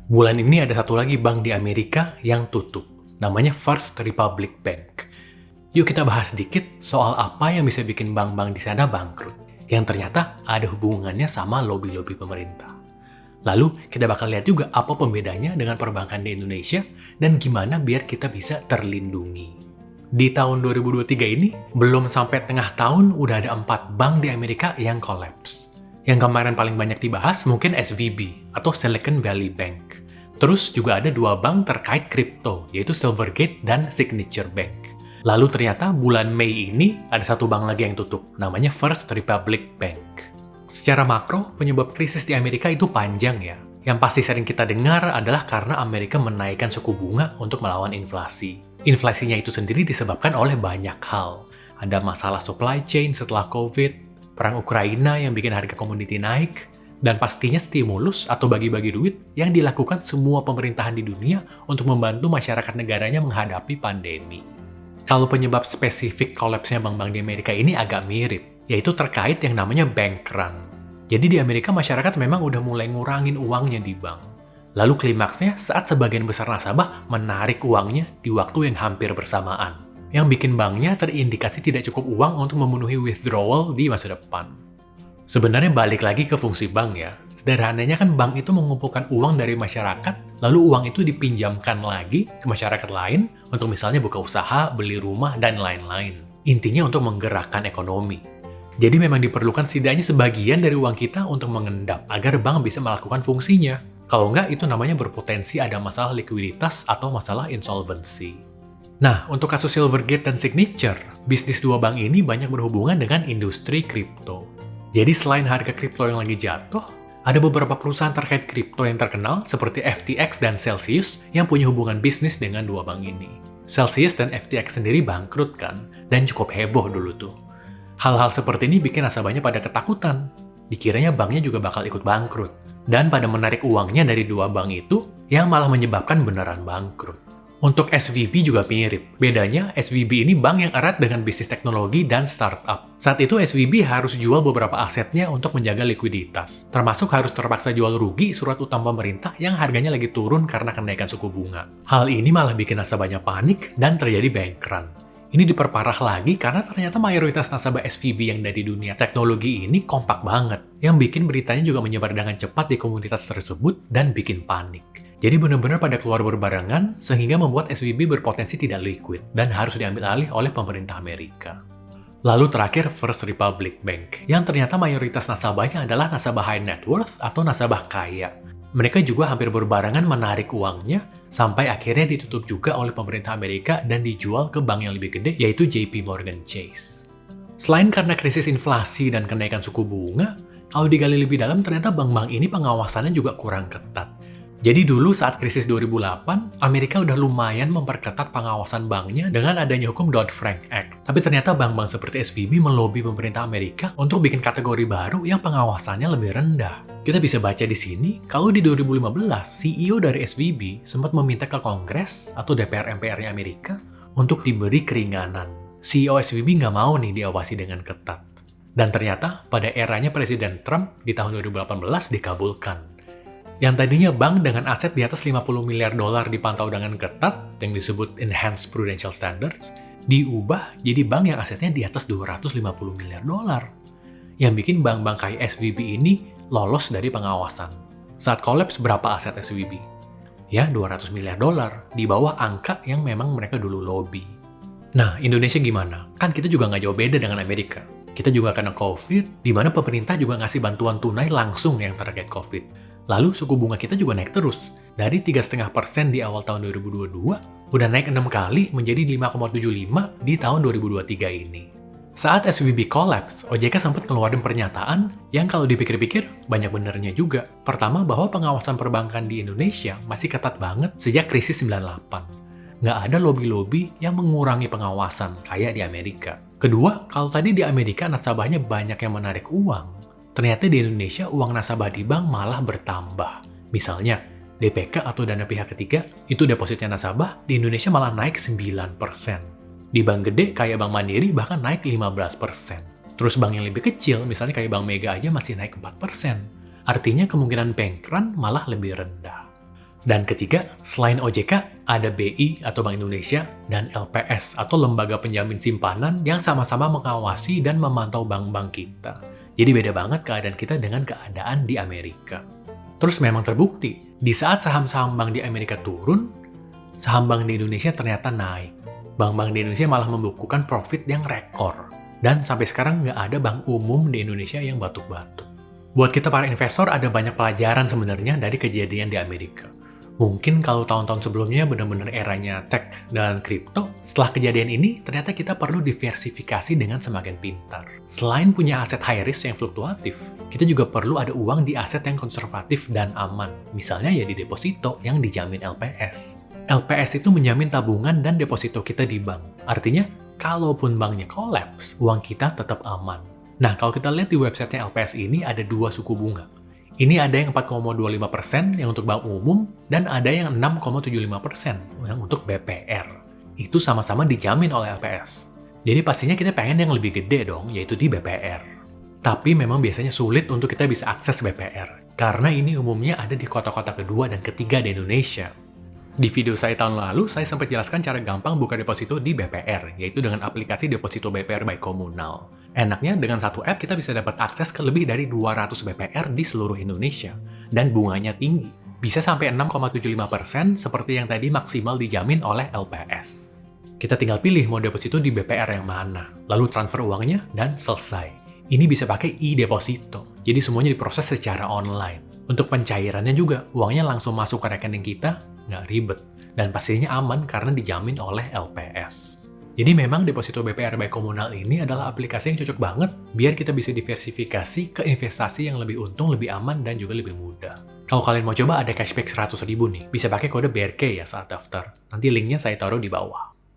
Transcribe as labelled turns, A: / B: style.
A: Bulan ini ada satu lagi bank di Amerika yang tutup. Namanya First Republic Bank. Yuk kita bahas sedikit soal apa yang bisa bikin bank-bank di sana bangkrut. Yang ternyata ada hubungannya sama lobby-lobby pemerintah. Lalu kita bakal lihat juga apa pembedanya dengan perbankan di Indonesia dan gimana biar kita bisa terlindungi. Di tahun 2023 ini, belum sampai tengah tahun udah ada 4 bank di Amerika yang collapse. Yang kemarin paling banyak dibahas mungkin SVB atau Silicon Valley Bank. Terus juga ada 2 bank terkait kripto, yaitu Silvergate dan Signature Bank. Lalu ternyata bulan Mei ini ada satu bank lagi yang tutup, namanya First Republic Bank. Secara makro, penyebab krisis di Amerika itu panjang ya. Yang pasti sering kita dengar adalah karena Amerika menaikkan suku bunga untuk melawan inflasi. Inflasinya itu sendiri disebabkan oleh banyak hal. Ada masalah supply chain setelah COVID, perang Ukraina yang bikin harga komoditi naik, dan pastinya stimulus atau bagi-bagi duit yang dilakukan semua pemerintahan di dunia untuk membantu masyarakat negaranya menghadapi pandemi. Kalau penyebab spesifik kolapsnya bank-bank di Amerika ini agak mirip, yaitu terkait yang namanya bank run. Jadi di Amerika masyarakat memang udah mulai ngurangin uangnya di bank. Lalu klimaksnya saat sebagian besar nasabah menarik uangnya di waktu yang hampir bersamaan, yang bikin banknya terindikasi tidak cukup uang untuk memenuhi withdrawal di masa depan. Sebenarnya balik lagi ke fungsi bank ya. Sederhananya kan bank itu mengumpulkan uang dari masyarakat, lalu uang itu dipinjamkan lagi ke masyarakat lain untuk misalnya buka usaha, beli rumah, dan lain-lain. Intinya untuk menggerakkan ekonomi. Jadi memang diperlukan setidaknya sebagian dari uang kita untuk mengendap agar bank bisa melakukan fungsinya. Kalau nggak, itu namanya berpotensi ada masalah likuiditas atau masalah insolvency. Nah, untuk kasus Silvergate dan Signature, bisnis 2 bank ini banyak berhubungan dengan industri kripto. Jadi selain harga kripto yang lagi jatuh, ada beberapa perusahaan terkait kripto yang terkenal seperti FTX dan Celsius yang punya hubungan bisnis dengan 2 bank ini. Celsius dan FTX sendiri bangkrut kan, dan cukup heboh dulu tuh. Hal-hal seperti ini bikin nasabahnya pada ketakutan. Dikiranya banknya juga bakal ikut bangkrut. Dan pada menarik uangnya dari 2 bank itu, yang malah menyebabkan beneran bangkrut. Untuk SVB juga mirip. Bedanya, SVB ini bank yang erat dengan bisnis teknologi dan startup. Saat itu SVB harus jual beberapa asetnya untuk menjaga likuiditas. Termasuk harus terpaksa jual rugi surat utang pemerintah yang harganya lagi turun karena kenaikan suku bunga. Hal ini malah bikin nasabahnya panik dan terjadi bank run. Ini diperparah lagi karena ternyata mayoritas nasabah SVB yang dari dunia teknologi ini kompak banget, yang bikin beritanya juga menyebar dengan cepat di komunitas tersebut dan bikin panik. Jadi benar-benar pada keluar berbarengan sehingga membuat SVB berpotensi tidak liquid dan harus diambil alih oleh pemerintah Amerika. Lalu terakhir First Republic Bank, yang ternyata mayoritas nasabahnya adalah nasabah high net worth atau nasabah kaya. Mereka juga hampir berbarengan menarik uangnya, sampai akhirnya ditutup juga oleh pemerintah Amerika dan dijual ke bank yang lebih gede, yaitu JP Morgan Chase. Selain karena krisis inflasi dan kenaikan suku bunga, kalau digali lebih dalam ternyata bank-bank ini pengawasannya juga kurang ketat. Jadi dulu saat krisis 2008, Amerika udah lumayan memperketat pengawasan banknya dengan adanya hukum Dodd-Frank Act. Tapi ternyata bank-bank seperti SVB melobi pemerintah Amerika untuk bikin kategori baru yang pengawasannya lebih rendah. Kita bisa baca di sini, kalau di 2015, CEO dari SVB sempat meminta ke Kongres atau DPR MPR-nya Amerika untuk diberi keringanan. CEO SVB nggak mau nih diawasi dengan ketat. Dan ternyata pada eranya Presiden Trump di tahun 2018 dikabulkan. Yang tadinya bank dengan aset di atas 50 miliar dolar dipantau dengan ketat, yang disebut Enhanced Prudential Standards, diubah jadi bank yang asetnya di atas 250 miliar dolar. Yang bikin bank-bank kayak SVB ini lolos dari pengawasan. Saat kolaps berapa aset SVB? Ya, 200 miliar dolar, di bawah angka yang memang mereka dulu lobby. Nah, Indonesia gimana? Kan kita juga nggak jauh beda dengan Amerika. Kita juga kena COVID, di mana pemerintah juga ngasih bantuan tunai langsung yang terkait COVID. Lalu suku bunga kita juga naik terus. Dari 3,5% di awal tahun 2022, udah naik 6 kali menjadi 5,75 di tahun 2023 ini. Saat SVB collapse, OJK sempat ngeluarin pernyataan yang kalau dipikir-pikir banyak benernya juga. Pertama, bahwa pengawasan perbankan di Indonesia masih ketat banget sejak krisis 98. Nggak ada lobby-lobby yang mengurangi pengawasan kayak di Amerika. Kedua, kalau tadi di Amerika nasabahnya banyak yang menarik uang, ternyata di Indonesia uang nasabah di bank malah bertambah. Misalnya, DPK atau dana pihak ketiga, itu depositnya nasabah, di Indonesia malah naik 9%. Di bank gede kayak Bank Mandiri bahkan naik 15%. Terus bank yang lebih kecil, misalnya kayak Bank Mega aja masih naik 4%. Artinya kemungkinan bank run malah lebih rendah. Dan ketiga, selain OJK, ada BI atau Bank Indonesia dan LPS atau Lembaga Penjamin Simpanan yang sama-sama mengawasi dan memantau bank-bank kita. Jadi beda banget keadaan kita dengan keadaan di Amerika. Terus memang terbukti, di saat saham-saham bank di Amerika turun, saham bank di Indonesia ternyata naik. Bank-bank di Indonesia malah membukukan profit yang rekor. Dan sampai sekarang nggak ada bank umum di Indonesia yang batuk-batuk. Buat kita para investor ada banyak pelajaran sebenarnya dari kejadian di Amerika. Mungkin kalau tahun-tahun sebelumnya benar-benar eranya tech dan kripto, setelah kejadian ini ternyata kita perlu diversifikasi dengan semakin pintar. Selain punya aset high risk yang fluktuatif, kita juga perlu ada uang di aset yang konservatif dan aman. Misalnya ya di deposito yang dijamin LPS. LPS itu menjamin tabungan dan deposito kita di bank. Artinya, kalaupun banknya collapse, uang kita tetap aman. Nah, kalau kita lihat di websitenya LPS ini ada dua suku bunga. Ini ada yang 4,25% yang untuk bank umum, dan ada yang 6,75% yang untuk BPR. Itu sama-sama dijamin oleh LPS. Jadi pastinya kita pengen yang lebih gede dong, yaitu di BPR. Tapi memang biasanya sulit untuk kita bisa akses BPR, karena ini umumnya ada di kota-kota kedua dan ketiga di Indonesia. Di video saya tahun lalu, saya sempat jelaskan cara gampang buka deposito di BPR, yaitu dengan aplikasi Deposito BPR by Komunal. Enaknya, dengan satu app kita bisa dapat akses ke lebih dari 200 BPR di seluruh Indonesia. Dan bunganya tinggi, bisa sampai 6,75% seperti yang tadi maksimal dijamin oleh LPS. Kita tinggal pilih mau deposito di BPR yang mana, lalu transfer uangnya, dan selesai. Ini bisa pakai e-deposito, jadi semuanya diproses secara online. Untuk pencairannya juga, uangnya langsung masuk ke rekening kita, nggak ribet, dan pastinya aman karena dijamin oleh LPS. Jadi memang deposito BPR by Komunal ini adalah aplikasi yang cocok banget biar kita bisa diversifikasi ke investasi yang lebih untung, lebih aman, dan juga lebih mudah. Kalau kalian mau coba ada cashback 100.000 nih, bisa pakai kode BRK ya saat daftar. Nanti linknya saya taruh di bawah.